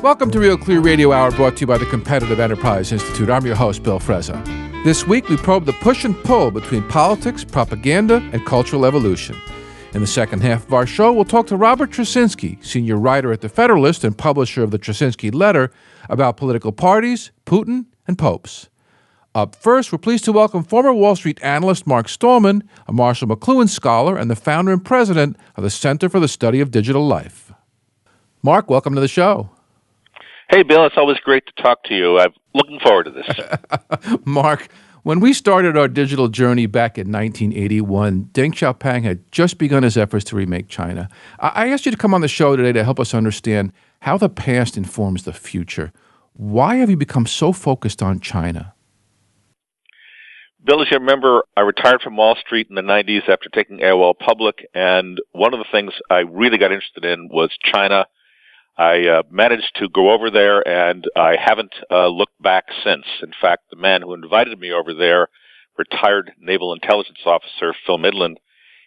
Welcome to Real Clear Radio Hour, brought to you by the Competitive Enterprise Institute. I'm your host, Bill Frezza. This week, we probe the push and pull between politics, propaganda, and cultural evolution. In the second half of our show, we'll talk to Robert Trzynski, senior writer at The Federalist and publisher of the Trzynski Letter, about political parties, Putin, and popes. Up first, we're pleased to welcome former Wall Street analyst Mark Stahlman, a Marshall McLuhan scholar and the founder and president of the Center for the Study of Digital Life. Mark, welcome to the show. Hey, Bill, it's always great to talk to you. I'm looking forward to this. Mark, when we started our digital journey back in 1981, Deng Xiaoping had just begun his efforts to remake China. I asked you to come on the show today to help us understand how the past informs the future. Why have you become so focused on China? Bill, as you remember, I retired from Wall Street in the 90s after taking AOL public, and one of the things I really got interested in was China. I managed to go over there, and I haven't looked back since. In fact, the man who invited me over there, retired Naval Intelligence Officer Phil Midland,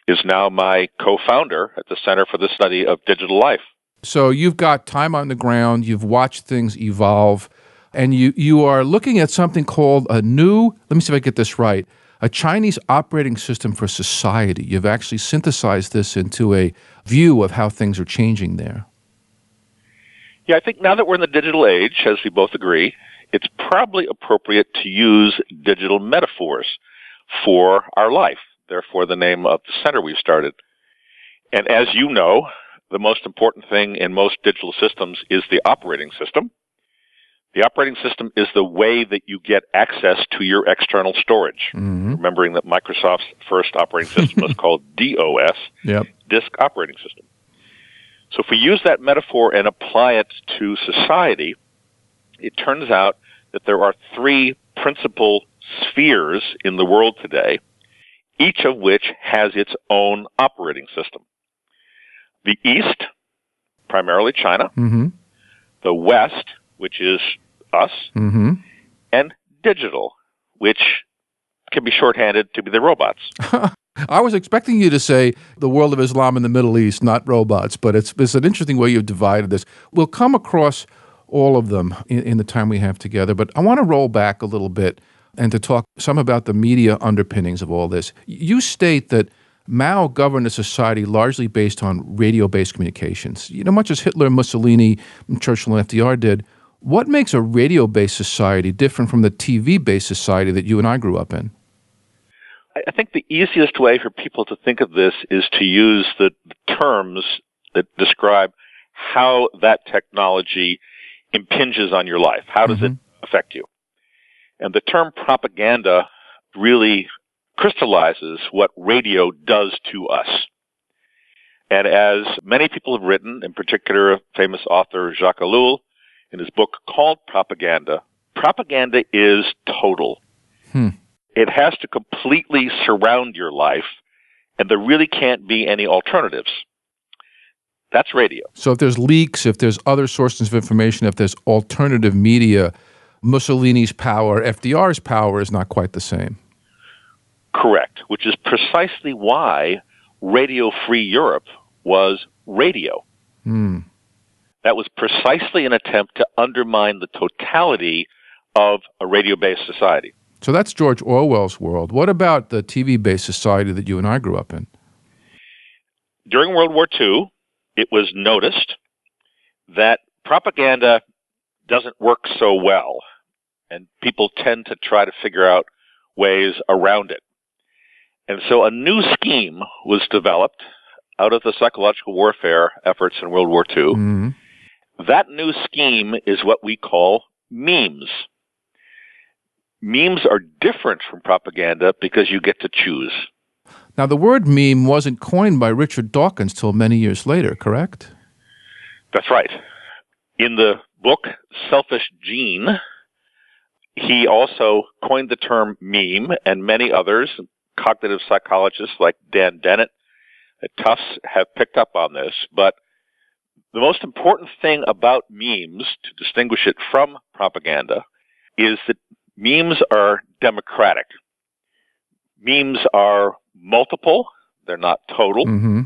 is now my co-founder at the Center for the Study of Digital Life. So you've got time on the ground, you've watched things evolve, and you are looking at something called a new, let me see if I get this right, a Chinese operating system for society. You've actually synthesized this into a view of how things are changing there. Yeah, I think now that we're in the digital age, as we both agree, it's probably appropriate to use digital metaphors for our life, therefore the name of the center we've started. And as you know, the most important thing in most digital systems is the operating system. The operating system is the way that you get access to your external storage. Mm-hmm. Remembering that Microsoft's first operating system was called DOS, Disk Operating System. So if we use that metaphor and apply it to society, it turns out that there are three principal spheres in the world today, each of which has its own operating system. The East, primarily China, mm-hmm. the West, which is us, mm-hmm. and digital, which can be shorthanded to be the robots. I was expecting you to say the world of Islam in the Middle East, not robots, but it's an interesting way you've divided this. We'll come across all of them in the time we have together, but I want to roll back a little bit and to talk some about the media underpinnings of all this. You state that Mao governed a society largely based on radio-based communications. You know, much as Hitler, Mussolini, Churchill, and FDR did. What makes a radio-based society different from the TV-based society that you and I grew up in? I think the easiest way for people to think of this is to use the terms that describe how that technology impinges on your life. How does mm-hmm. it affect you? And the term propaganda really crystallizes what radio does to us. And as many people have written, in particular famous author Jacques Ellul, in his book called Propaganda, propaganda is total. It has to completely surround your life, and there really can't be any alternatives. That's radio. So if there's leaks, if there's other sources of information, if there's alternative media, Mussolini's power, FDR's power is not quite the same. Correct, which is precisely why Radio Free Europe was radio. That was precisely an attempt to undermine the totality of a radio-based society. So that's George Orwell's world. What about the TV-based society that you and I grew up in? During World War II, it was noticed that propaganda doesn't work so well, and people tend to try to figure out ways around it. And so a new scheme was developed out of the psychological warfare efforts in World War II. Mm-hmm. That new scheme is what we call memes. Memes are different from propaganda because you get to choose. Now, the word meme wasn't coined by Richard Dawkins till many years later, correct? That's right. In the book Selfish Gene, he also coined the term meme, and many others, cognitive psychologists like Dan Dennett at Tufts, have picked up on this. But the most important thing about memes, to distinguish it from propaganda, is that memes are democratic. Memes are multiple. They're not total. Mm-hmm.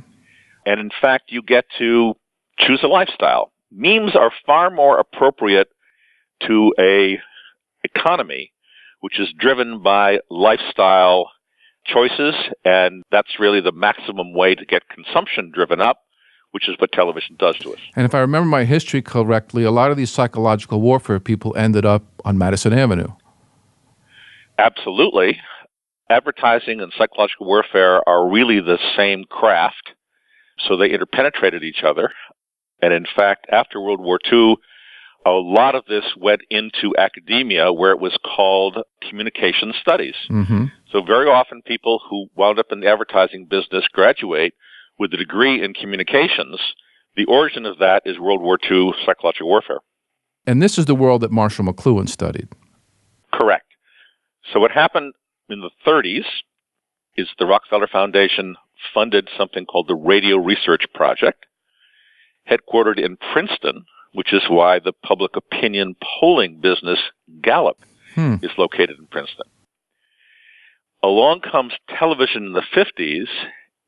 And in fact, you get to choose a lifestyle. Memes are far more appropriate to a economy which is driven by lifestyle choices, and that's really the maximum way to get consumption driven up, which is what television does to us. And if I remember my history correctly, a lot of these psychological warfare people ended up on Madison Avenue. Absolutely. Advertising and psychological warfare are really the same craft, so they interpenetrated each other. And in fact, after World War II, a lot of this went into academia where it was called communication studies. Mm-hmm. So very often people who wound up in the advertising business graduate with a degree in communications. The origin of that is World War II psychological warfare. And this is the world that Marshall McLuhan studied. Correct. So what happened in the 30s is the Rockefeller Foundation funded something called the Radio Research Project, headquartered in Princeton, which is why the public opinion polling business Gallup is located in Princeton. Along comes television in the 50s.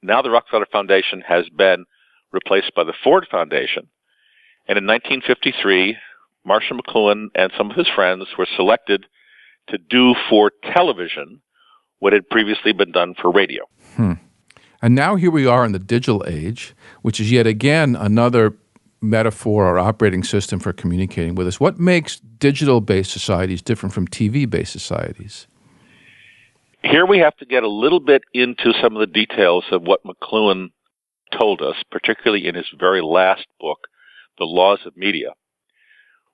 Now the Rockefeller Foundation has been replaced by the Ford Foundation. And in 1953, Marshall McLuhan and some of his friends were selected to do for television what had previously been done for radio. And now here we are in the digital age, which is yet again another metaphor or operating system for communicating with us. What makes digital-based societies different from TV-based societies? Here we have to get a little bit into some of the details of what McLuhan told us, particularly in his very last book, The Laws of Media.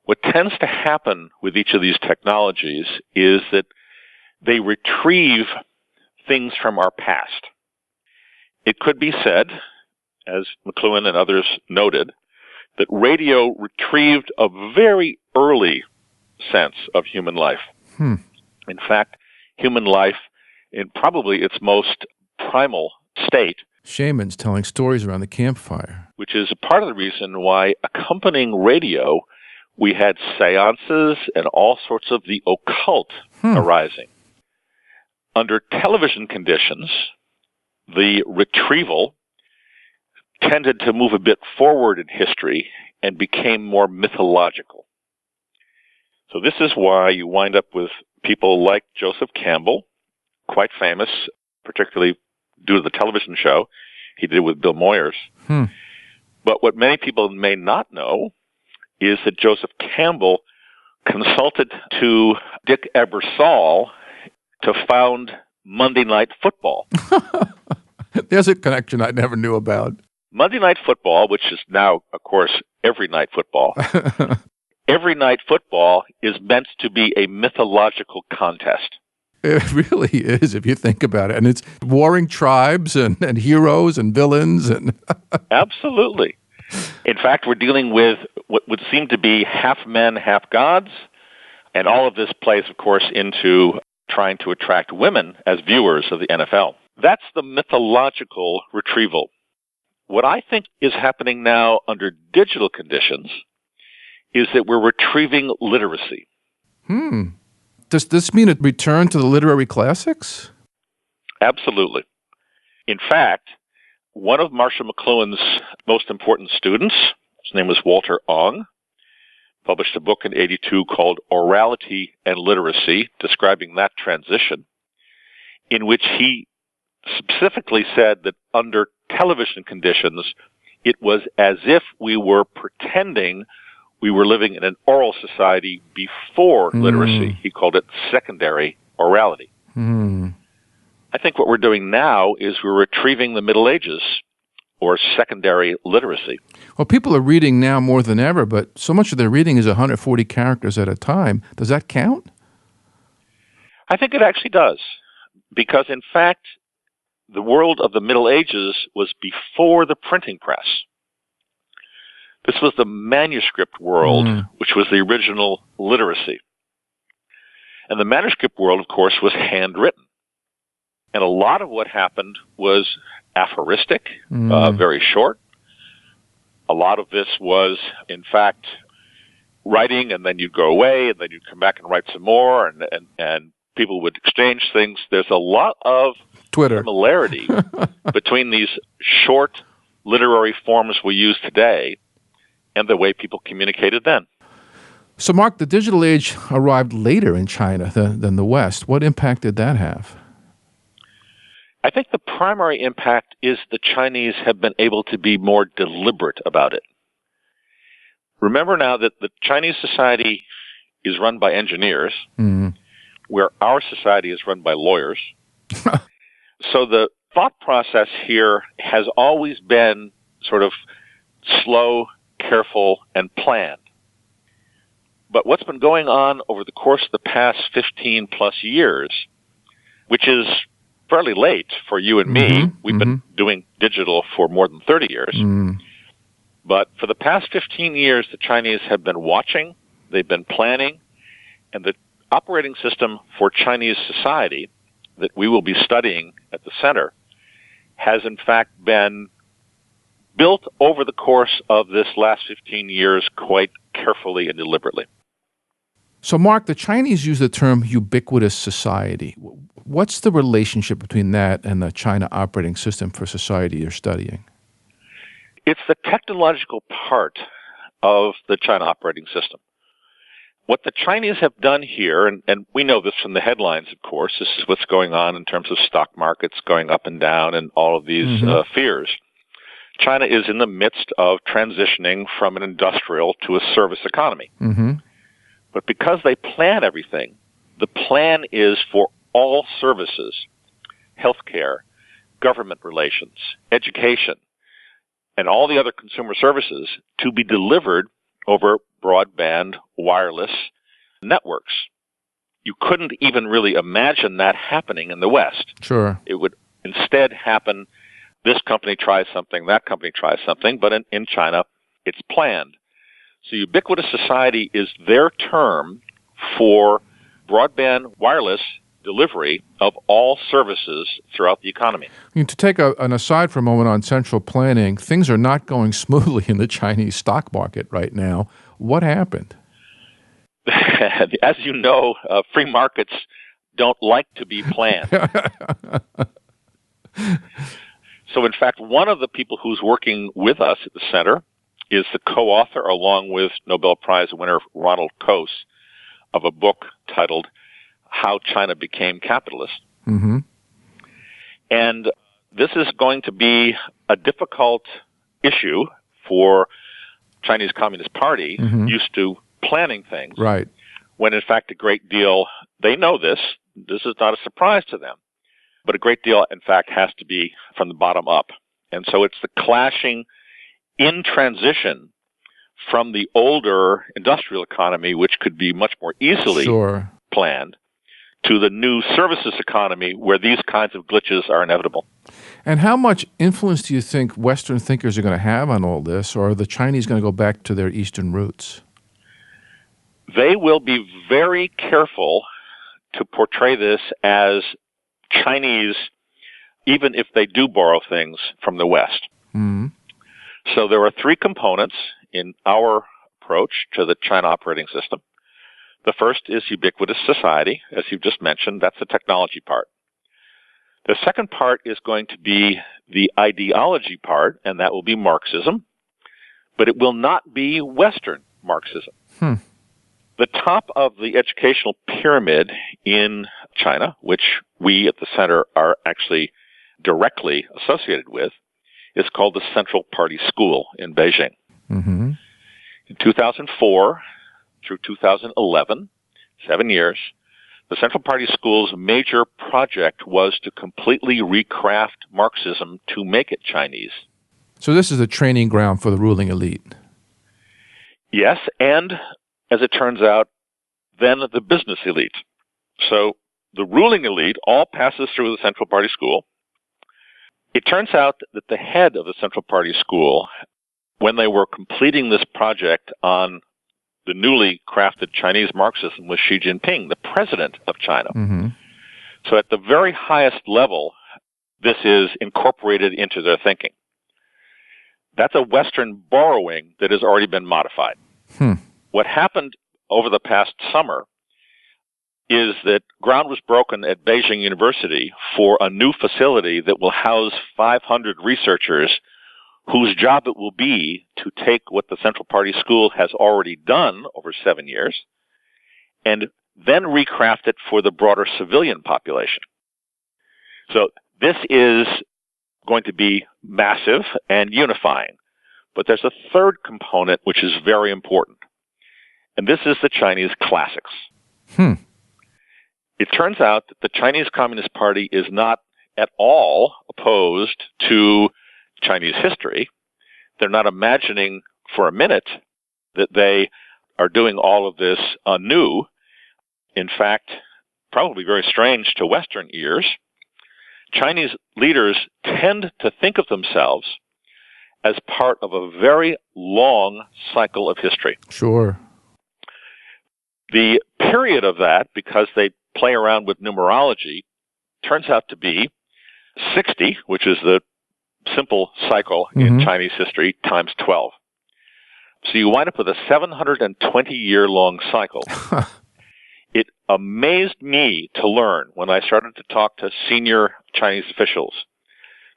What tends to happen with each of these technologies is that they retrieve things from our past. It could be said, as McLuhan and others noted, that radio retrieved a very early sense of human life. In fact, human life in probably its most primal state. Shamans telling stories around the campfire. Which is part of the reason why accompanying radio, we had seances and all sorts of the occult arising. Under television conditions, the retrieval tended to move a bit forward in history and became more mythological. So this is why you wind up with people like Joseph Campbell, quite famous, particularly due to the television show he did with Bill Moyers. But what many people may not know is that Joseph Campbell consulted to Dick Ebersol to found Monday Night Football. There's a connection I never knew about. Monday Night Football, which is now, of course, Every Night Football. Every Night Football is meant to be a mythological contest. It really is, if you think about it. And it's warring tribes and heroes and villains. And Absolutely. In fact, we're dealing with what would seem to be half men, half gods. And all of this plays, of course, into trying to attract women as viewers of the NFL. That's the mythological retrieval. What I think is happening now under digital conditions is that we're retrieving literacy. Does this mean a return to the literary classics? Absolutely. In fact, one of Marshall McLuhan's most important students, his name was Walter Ong, published a book in 1982 called Orality and Literacy, describing that transition, in which he specifically said that under television conditions, it was as if we were pretending we were living in an oral society before literacy. He called it secondary orality. I think what we're doing now is we're retrieving the Middle Ages, or secondary literacy. Well, people are reading now more than ever, but so much of their reading is 140 characters at a time. Does that count? I think it actually does, because in fact, the world of the Middle Ages was before the printing press. This was the manuscript world, which was the original literacy. And the manuscript world, of course, was handwritten. And a lot of what happened was aphoristic, very short. A lot of this was, in fact, writing, and then you'd go away, and then you'd come back and write some more, and people would exchange things. There's a lot of similarity between these short literary forms we use today and the way people communicated then. So, Mark, the digital age arrived later in China than the West. What impact did that have? I think the primary impact is the Chinese have been able to be more deliberate about it. Remember now that the Chinese society is run by engineers, where our society is run by lawyers. So the thought process here has always been sort of slow, careful, and planned. But what's been going on over the course of the past 15 plus years, which is fairly late for you and me, we've been doing digital for more than 30 years, but for the past 15 years, the Chinese have been watching, they've been planning, and the operating system for Chinese society that we will be studying at the center has in fact been built over the course of this last 15 years quite carefully and deliberately. So, Mark, the Chinese use the term ubiquitous society. What's the relationship between that and the China operating system for society you're studying? It's the technological part of the China operating system. What the Chinese have done here, and we know this from the headlines, of course, this is what's going on in terms of stock markets going up and down and all of these fears. China is in the midst of transitioning from an industrial to a service economy. But because they plan everything, the plan is for all services, healthcare, government relations, education, and all the other consumer services to be delivered over broadband, wireless networks. You couldn't even really imagine that happening in the West. Sure. It would instead happen, this company tries something, that company tries something, but in China, it's planned. So ubiquitous society is their term for broadband wireless delivery of all services throughout the economy. I mean, to take an aside for a moment on central planning, things are not going smoothly in the Chinese stock market right now. What happened? As you know, free markets don't like to be planned. So, in fact, one of the people who's working with us at the center is the co-author, along with Nobel Prize winner Ronald Coase, of a book titled How China Became Capitalist. And this is going to be a difficult issue for Chinese Communist Party, used to planning things. Right. When, in fact, a great deal, they know this is not a surprise to them, but a great deal, in fact, has to be from the bottom up. And so it's the clashing in transition from the older industrial economy, which could be much more easily planned, to the new services economy where these kinds of glitches are inevitable. And how much influence do you think Western thinkers are going to have on all this, or are the Chinese going to go back to their Eastern roots? They will be very careful to portray this as Chinese, even if they do borrow things from the West. So there are three components in our approach to the China operating system. The first is ubiquitous society, as you've just mentioned. That's the technology part. The second part is going to be the ideology part, and that will be Marxism, but it will not be Western Marxism. The top of the educational pyramid in China, which we at the center are actually directly associated with, is called the Central Party School in Beijing. In 2004 through 2011, 7 years, the Central Party School's major project was to completely recraft Marxism to make it Chinese. So this is a training ground for the ruling elite. Yes, and as it turns out, then the business elite. So the ruling elite all passes through the Central Party School. It turns out that the head of the Central Party School, when they were completing this project on the newly crafted Chinese Marxism, was Xi Jinping, the president of China. So at the very highest level, this is incorporated into their thinking. That's a Western borrowing that has already been modified. What happened over the past summer is that ground was broken at Beijing University for a new facility that will house 500 researchers whose job it will be to take what the Central Party School has already done over 7 years and then recraft it for the broader civilian population. So this is going to be massive and unifying. But there's a third component which is very important, and this is the Chinese classics. It turns out that the Chinese Communist Party is not at all opposed to Chinese history. They're not imagining for a minute that they are doing all of this anew. In fact, probably very strange to Western ears, Chinese leaders tend to think of themselves as part of a very long cycle of history. Sure. The period of that, because they play around with numerology, turns out to be 60, which is the simple cycle in Chinese history, times 12. So you wind up with a 720-year-long cycle. It amazed me to learn when I started to talk to senior Chinese officials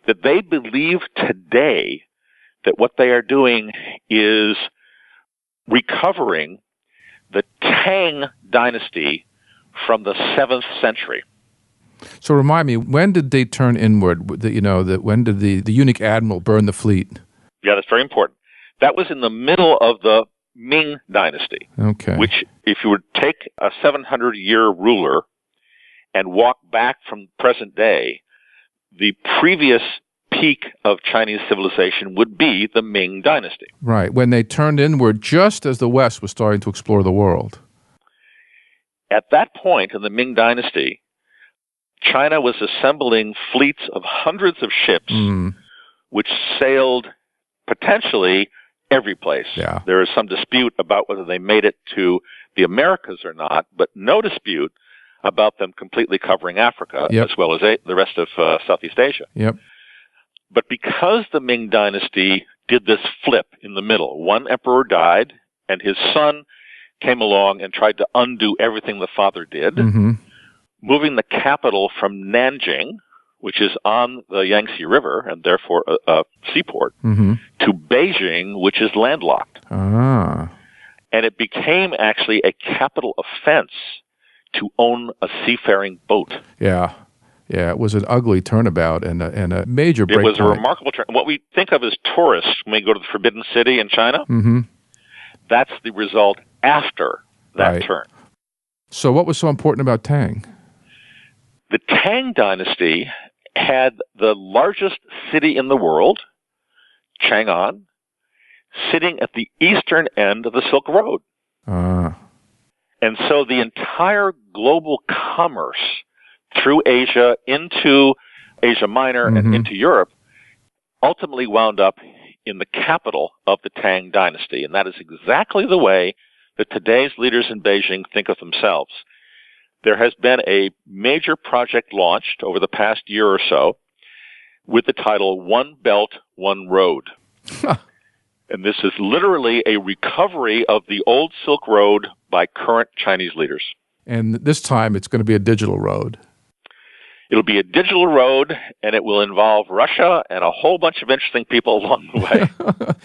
that they believe today that what they are doing is recovering the Tang dynasty from the 7th century. So remind me, when did they turn inward? When did the eunuch admiral burn the fleet? Yeah, that's very important. That was in the middle of the Ming dynasty, okay. Which, if you would take a 700-year ruler and walk back from present day, the previous peak of Chinese civilization would be the Ming dynasty. Right, when they turned inward just as the West was starting to explore the world. At that point in the Ming dynasty, China was assembling fleets of hundreds of ships which sailed potentially every place. Yeah. There is some dispute about whether they made it to the Americas or not, but no dispute about them completely covering Africa as well as the rest of Southeast Asia. Yep. But because the Ming dynasty did this flip in the middle, one emperor died, and his son came along and tried to undo everything the father did, moving the capital from Nanjing, which is on the Yangtze River and therefore a seaport, to Beijing, which is landlocked. Ah. And it became actually a capital offense to own a seafaring boat. Yeah. Yeah, it was an ugly turnabout and a major break It was point. a remarkable turn. What we think of as tourists when we go to the Forbidden City in China, that's the result after that turn. So what was so important about Tang? The Tang dynasty had the largest city in the world, Chang'an, sitting at the eastern end of the Silk Road. And so the entire global commerce through Asia into Asia Minor and into Europe ultimately wound up in the capital of the Tang dynasty. And that is exactly the way that today's leaders in Beijing think of themselves. There has been a major project launched over the past year or so with the title One Belt, One Road. And this is literally a recovery of the old Silk Road by current Chinese leaders. And this time it's going to be a digital road. It'll be a digital road, and it will involve Russia and a whole bunch of interesting people along the way.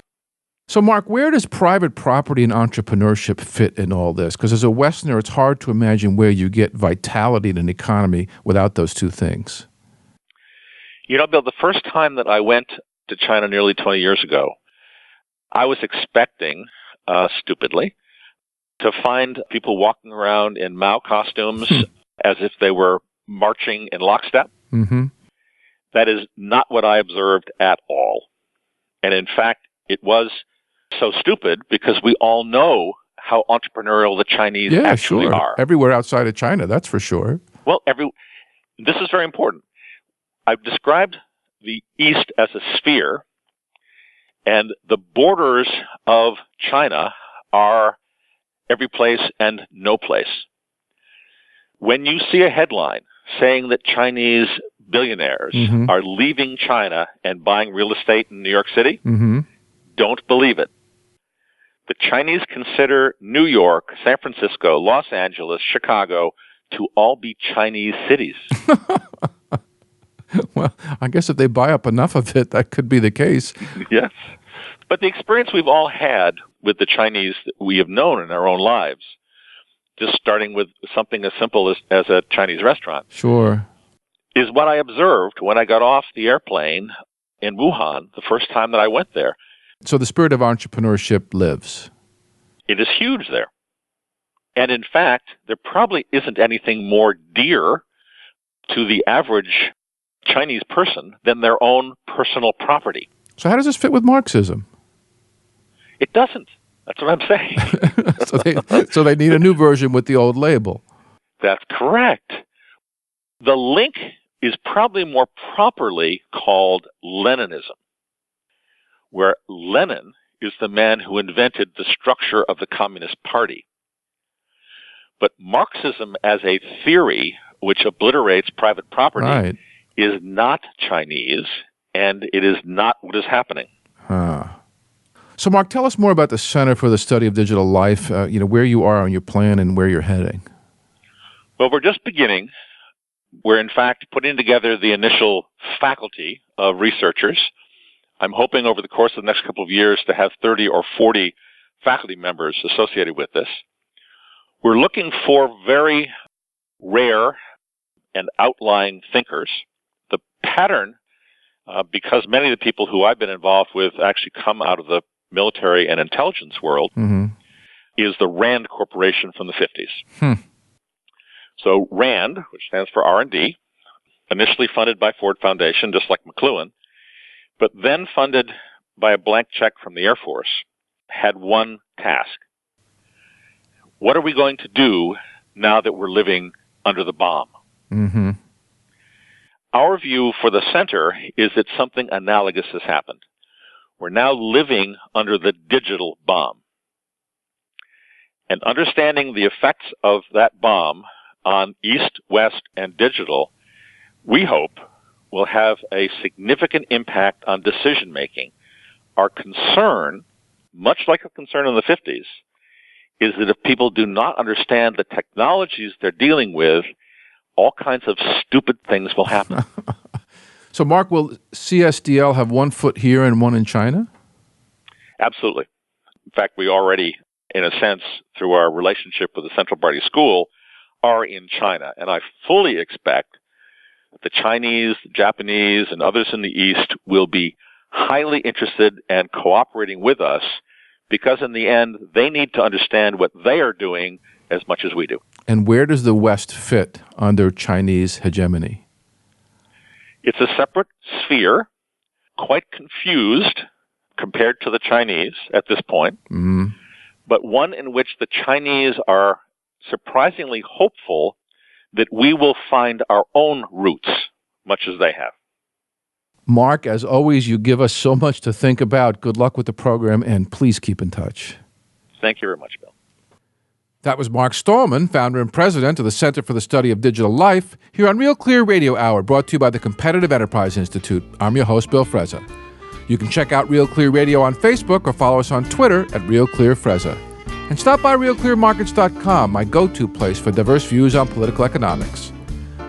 So, Mark, where does private property and entrepreneurship fit in all this? Because as a Westerner, it's hard to imagine where you get vitality in an economy without those two things. You know, Bill, the first time that I went to China nearly 20 years ago, I was expecting, stupidly, to find people walking around in Mao costumes as if they were marching in lockstep. That is not what I observed at all. And in fact, it was so stupid because we all know how entrepreneurial the Chinese actually are. Everywhere outside of China, that's for sure. Well, this is very important. I've described the East as a sphere, and the borders of China are every place and no place. When you see a headline saying that Chinese billionaires are leaving China and buying real estate in New York City, don't believe it. The Chinese consider New York, San Francisco, Los Angeles, Chicago to all be Chinese cities. Well, I guess if they buy up enough of it, that could be the case. Yes. But the experience we've all had with the Chinese that we have known in our own lives, just starting with something as simple as a Chinese restaurant, Sure. is what I observed when I got off the airplane in Wuhan the first time that I went there. So the spirit of entrepreneurship lives. It is huge there. And in fact, there probably isn't anything more dear to the average Chinese person than their own personal property. So how does this fit with Marxism? It doesn't. That's what I'm saying. so they need a new version with the old label. That's correct. The link is probably more properly called Leninism, where Lenin is the man who invented the structure of the Communist Party. But Marxism as a theory which obliterates private property is not Chinese, and it is not what is happening. So, Mark, tell us more about the Center for the Study of Digital Life, where you are on your plan and where you're heading. Well, we're just beginning. We're, in fact, putting together the initial faculty of researchers. I'm hoping over the course of the next couple of years to have 30 or 40 faculty members associated with this. We're looking for very rare and outlying thinkers. The pattern, because many of the people who I've been involved with actually come out of the military and intelligence world, is the RAND Corporation from the 50s. So RAND, which stands for R&D, initially funded by Ford Foundation, just like McLuhan, but then funded by a blank check from the Air Force, had one task. What are we going to do now that we're living under the bomb? Our view for the center is that something analogous has happened. We're now living under the digital bomb. And understanding the effects of that bomb on East, West, and digital, we hope will have a significant impact on decision-making. Our concern, much like a concern in the 50s, is that if people do not understand the technologies they're dealing with, all kinds of stupid things will happen. So, Mark, will CSDL have one foot here and one in China? Absolutely. In fact, we already, in a sense, through our relationship with the Central Party School, are in China. And I fully expect that the Chinese, the Japanese, and others in the East will be highly interested and cooperating with us because, in the end, they need to understand what they are doing as much as we do. And where does the West fit under Chinese hegemony? It's a separate sphere, quite confused compared to the Chinese at this point, but one in which the Chinese are surprisingly hopeful that we will find our own roots, much as they have. Mark, as always, you give us so much to think about. Good luck with the program, and please keep in touch. Thank you very much, Bill. That was Mark Stahlman, founder and president of the Center for the Study of Digital Life, here on Real Clear Radio Hour, brought to you by the Competitive Enterprise Institute. I'm your host, Bill Frezza. You can check out Real Clear Radio on Facebook or follow us on Twitter at Real Clear Frezza. And stop by RealClearMarkets.com, my go-to place for diverse views on political economics.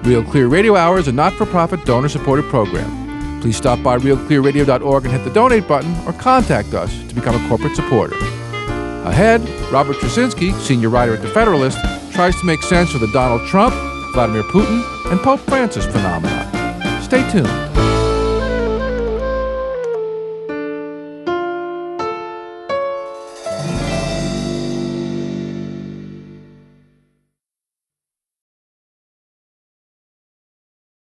Real Clear Radio Hour is a not-for-profit, donor-supported program. Please stop by RealClearRadio.org and hit the donate button or contact us to become a corporate supporter. Ahead, Robert Trzynski, senior writer at The Federalist, tries to make sense of the Donald Trump, Vladimir Putin, and Pope Francis phenomenon. Stay tuned.